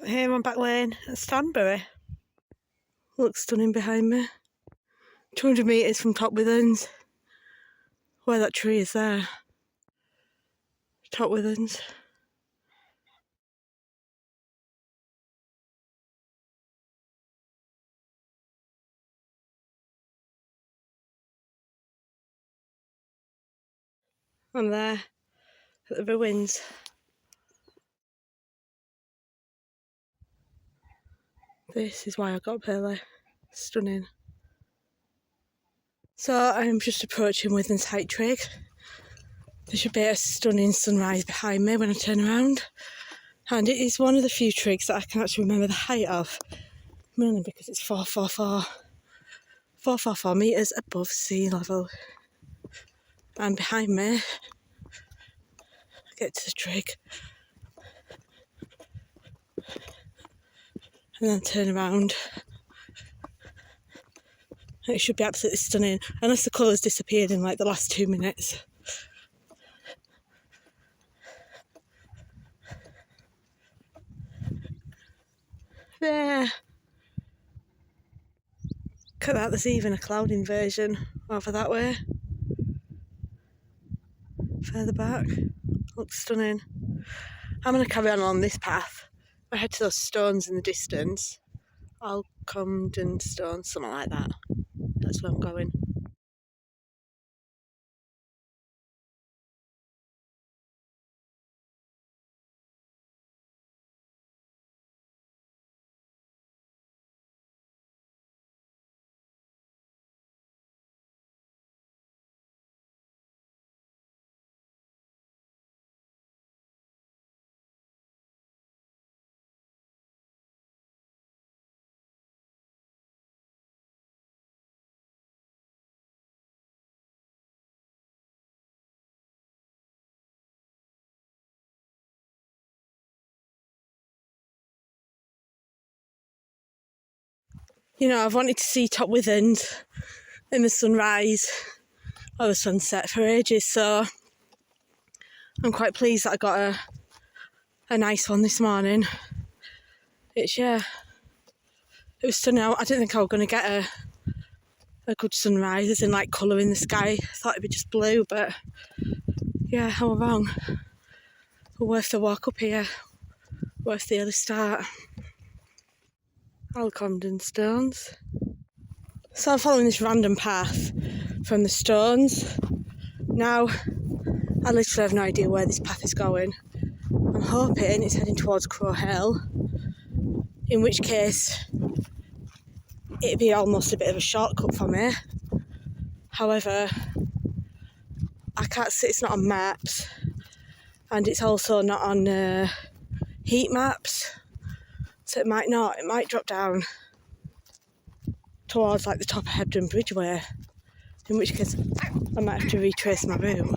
Here I'm back lane at Stanbury. Looks stunning behind me. 200 metres from top Withens. Where that tree is there. Top Withens. I'm there at the ruins. This is why I got up early. Stunning. So I'm just approaching Withens Height Trig. There should be a stunning sunrise behind me when I turn around. And it is one of the few trigs that I can actually remember the height of. Mainly because it's 444 metres above sea level. And behind me, I get to the trig. And then turn around. It should be absolutely stunning, unless the colours disappeared in like the last 2 minutes. There. Look at that, there's even a cloud inversion over that way. Further back. Looks stunning. I'm going to carry on this path. I head to those stones in the distance. Alcomden stones, something like that. That's where I'm going. You know, I've wanted to see top Withens in the sunrise or the sunset for ages, so I'm quite pleased that I got a nice one this morning. It was stunning. I didn't think I was going to get a good sunrise, as in like colour in the sky. I thought it'd be just blue, but yeah, I was wrong. But worth the walk up here, worth the early start. Alcomden stones. So I'm following this random path from the stones. Now, I literally have no idea where this path is going. I'm hoping it's heading towards Crow Hill, in which case it'd be almost a bit of a shortcut for me. However, I can't see, it's not on maps, and it's also not on heat maps, so it might drop down towards like the top of Hebden Bridgeway, in which case I might have to retrace my route.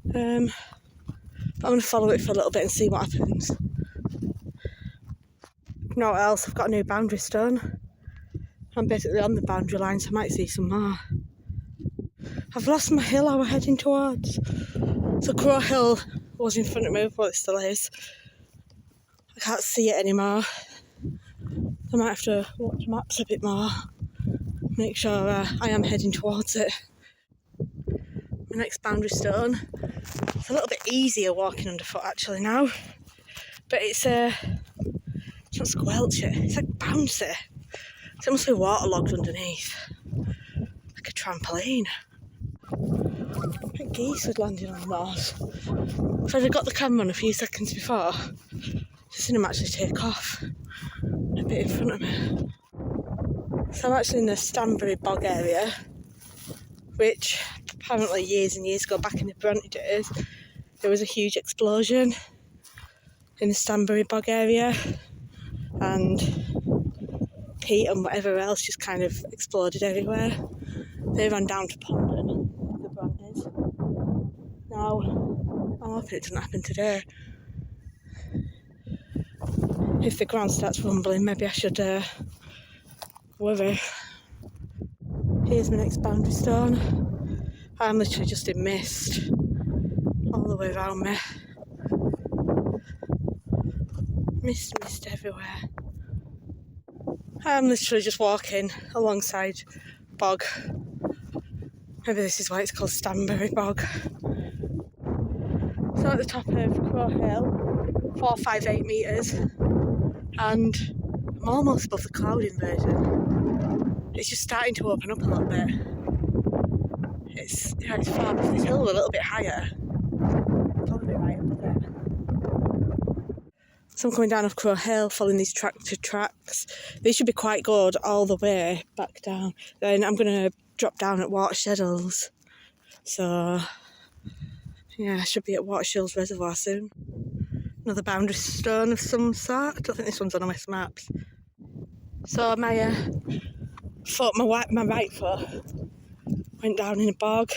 But I'm going to follow it for a little bit and see what happens. You know what else? I've got a new boundary stone. I'm basically on the boundary line, so I might see some more. I've lost my hill I was heading towards. So Crow Hill was in front of me, well it still is. I can't see it anymore. I might have to watch maps a bit more. Make sure I am heading towards it. The next boundary stone. It's a little bit easier walking underfoot actually now. But it's not squelchy, it's like bouncy. So it must be waterlogged underneath. Like a trampoline. I think geese was landing on the moss. If I'd have got the camera on a few seconds before, just seen them actually take off a bit in front of me. So I'm actually in the Stanbury bog area, which apparently years and years ago, back in the Bronte days, there was a huge explosion in the Stanbury bog area, and peat and whatever else just kind of exploded everywhere. They ran down to Alcomden, the Brontes. Now, I'm hoping it doesn't happen today. If the ground starts rumbling, maybe I should worry. Here's my next boundary stone. I'm literally just in mist all the way around me. Mist everywhere. I'm literally just walking alongside bog. Maybe this is why it's called Stanbury Bog. So at the top of Crow Hill, 458 metres, and I'm almost above the cloud inversion. It's just starting to open up a little bit. It's far above this hill, a little bit higher. Probably right above it. So I'm coming down off Crow Hill, following these tractor tracks. They should be quite good all the way back down. Then I'm going to drop down at Sheddles. So yeah, I should be at Sheddles Reservoir soon. Another boundary stone of some sort. I don't think this one's on OS maps. So my right foot went down in a bog.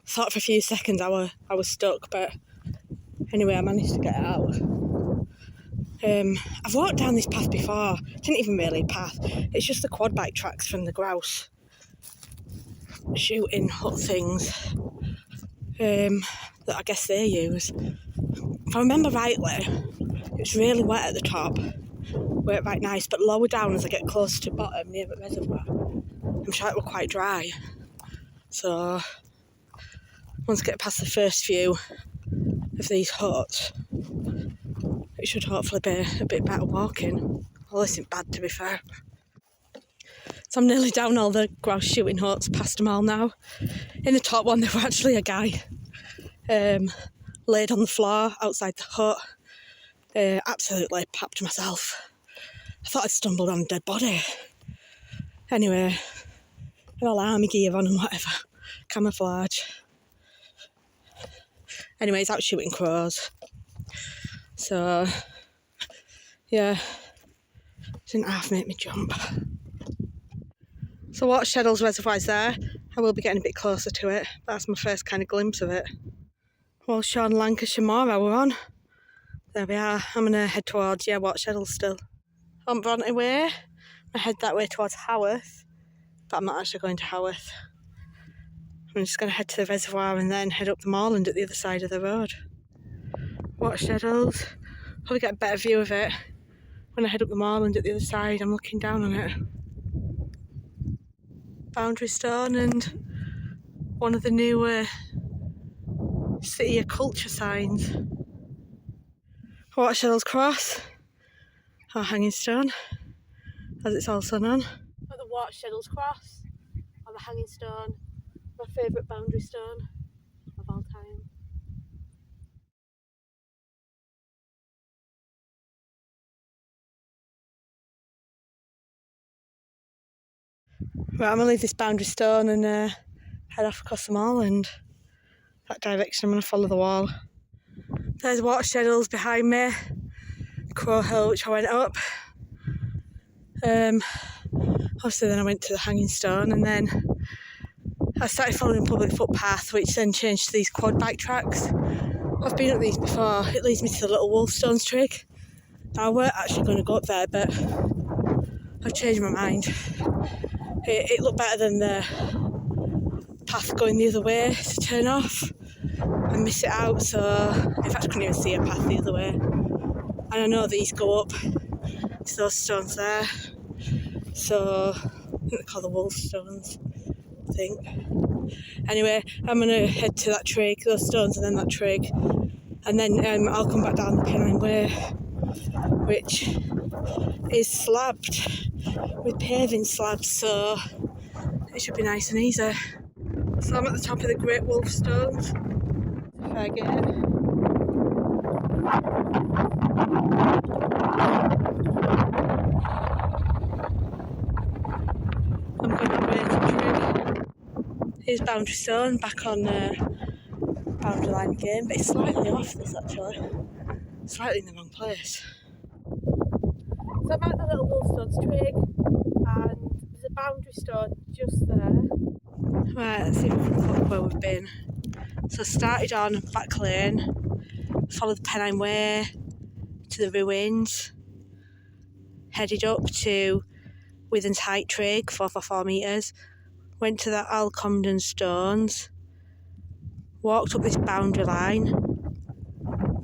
Thought for a few seconds I was stuck, but anyway I managed to get it out. I've walked down this path before. It isn't even really a path. It's just the quad bike tracks from the grouse shooting hut things that I guess they use. If I remember rightly, it's really wet at the top, where it's right nice, but lower down as I get close to bottom near the reservoir, I'm sure it will quite dry. So once I get past the first few of these huts, it should hopefully be a bit better walking. Well, this isn't bad to be fair. So I'm nearly down all the grouse shooting huts, past them all now. In the top one there was actually a guy laid on the floor outside the hut. Absolutely papped myself. I thought I'd stumbled on a dead body. Anyway, all army gear on and whatever, camouflage. Anyway, he's out shooting crows. So, yeah, didn't half make me jump. So Sheddles Reservoir's there. I will be getting a bit closer to it. That's my first kind of glimpse of it. Well, Sean Lancashire Moor we're on. There we are. I'm going to head towards, Sheddles still. On Bronte Way. I head that way towards Haworth, but I'm not actually going to Haworth. I'm just going to head to the reservoir and then head up the moorland at the other side of the road. Sheddles. Probably get a better view of it when I head up the moorland at the other side. I'm looking down on it. Boundary stone and one of the new city of culture signs. Sheddles Cross, or Hanging Stone, as it's also known. At the Sheddles Cross, or the Hanging Stone, my favourite boundary stone of all time. Right, I'm going to leave this boundary stone and head off across the moorland. That direction, I'm going to follow the wall. There's Sheddles behind me, Crow Hill, which I went up. Obviously then I went to the Hanging Stone, and then I started following a public footpath, which then changed to these quad bike tracks. I've been up these before. It leads me to the little Wolfstones trig. Now I weren't actually going to go up there, but I've changed my mind. It looked better than the path going the other way to turn off and miss it out. So in fact I couldn't even see a path the other way. And I know these go up to those stones there. So I think they're called the Wolfstones, I think. Anyway, I'm going to head to that trig, those stones, and then that trig. And then I'll come back down the Pennine Way, which is slabbed with paving slabs, so it should be nice and easy. So I'm at the top of the Great Wolfstones. Fair game. I'm going to wait to trig. Here's Boundary Stone back on boundary line again, but it's slightly off this actually. Slightly in the wrong place. So I'm at the little Wolfstones trig, and there's a boundary stone just there. Right, let's see if we can look where we've been. So started on Back Lane, followed the Pennine Way to the ruins, headed up to Withens Height Trig, 444 metres, went to the Alcomden stones, walked up this boundary line,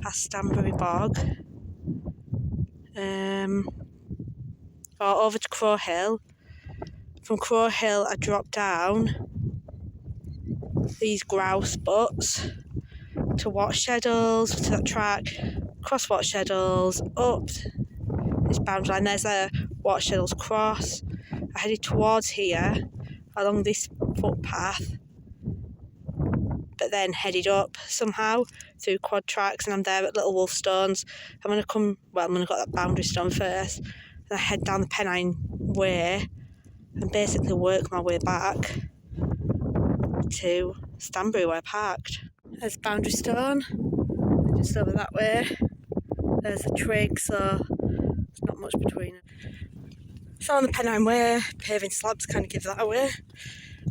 past Stanbury Bog, or over to Crow Hill. From Crow Hill I dropped down these grouse butts to watch Sheddles, to that track, cross watch Sheddles, up this boundary line. There's a watch Sheddles cross. I headed towards here along this footpath, but then headed up somehow through quad tracks, and I'm there at Little Wolfstones. I'm going to go that boundary stone first, and I head down the Pennine Way and basically work my way back to Stanbury where I parked. There's Boundary Stone, just over that way. There's the trig, so there's not much between it. So on the Pennine Way, paving slabs kind of give that away.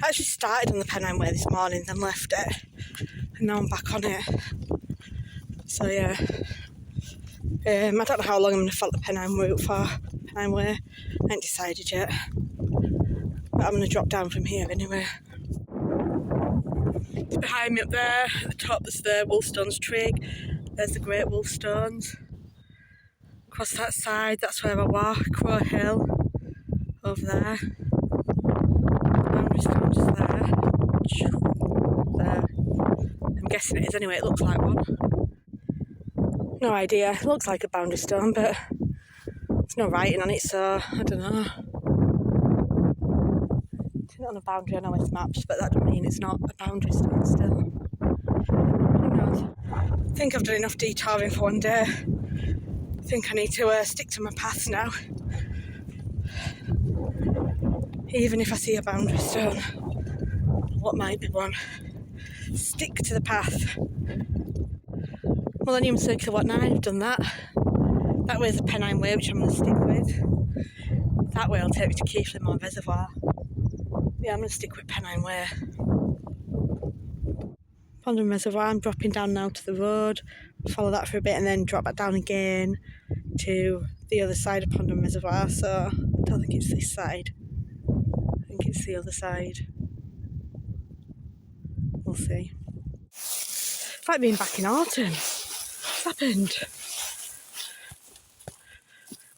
I actually started on the Pennine Way this morning, then left it, and now I'm back on it. So yeah, I don't know how long I'm going to follow the Pennine route for, Pennine Way. I ain't decided yet, but I'm going to drop down from here anyway. Behind me up there, at the top, there's the Wolfstones trig. There's the Great Wolfstones. Across that side, that's where I walk, Crow Hill, over there. Boundary Stone just there. There. I'm guessing it is anyway, it looks like one. No idea, it looks like a boundary stone, but there's no writing on it, so I don't know. It's not on a boundary, I know it's maps, but that doesn't mean it's not a boundary stone still. Who knows? I think I've done enough detouring for one day. I think I need to stick to my paths now. Even if I see a boundary stone, what might be one, stick to the path. Millennium Circular Watt 9, I've done that. That way's the Pennine Way, which I'm going to stick with. That way will take me to Keighley Reservoir. Yeah, I'm going to stick with Pennine Way. Pondham Reservoir, I'm dropping down now to the road, follow that for a bit and then drop back down again to the other side of Pondham Reservoir, so I don't think it's this side. I think it's the other side. We'll see. It's like being back in autumn. What's happened?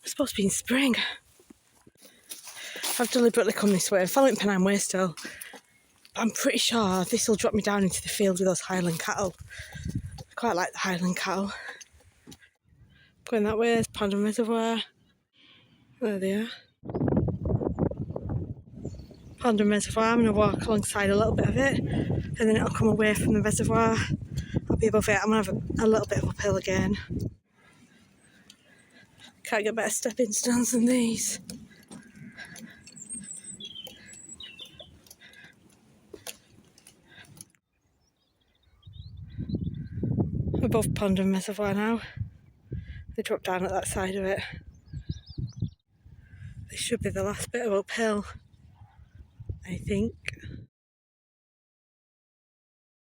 We're supposed to be in spring. I've deliberately come this way. I'm following Pennine Way still. But I'm pretty sure this will drop me down into the field with those Highland cattle. I quite like the Highland cattle. Going that way, there's Pondham Reservoir. There they are. Pondham Reservoir, I'm going to walk alongside a little bit of it, and then it'll come away from the reservoir. I'll be above it, I'm going to have a little bit of uphill again. Can't get better stepping stones than these. Above Pondham Reservoir now. They drop down at that side of it. This should be the last bit of uphill, I think.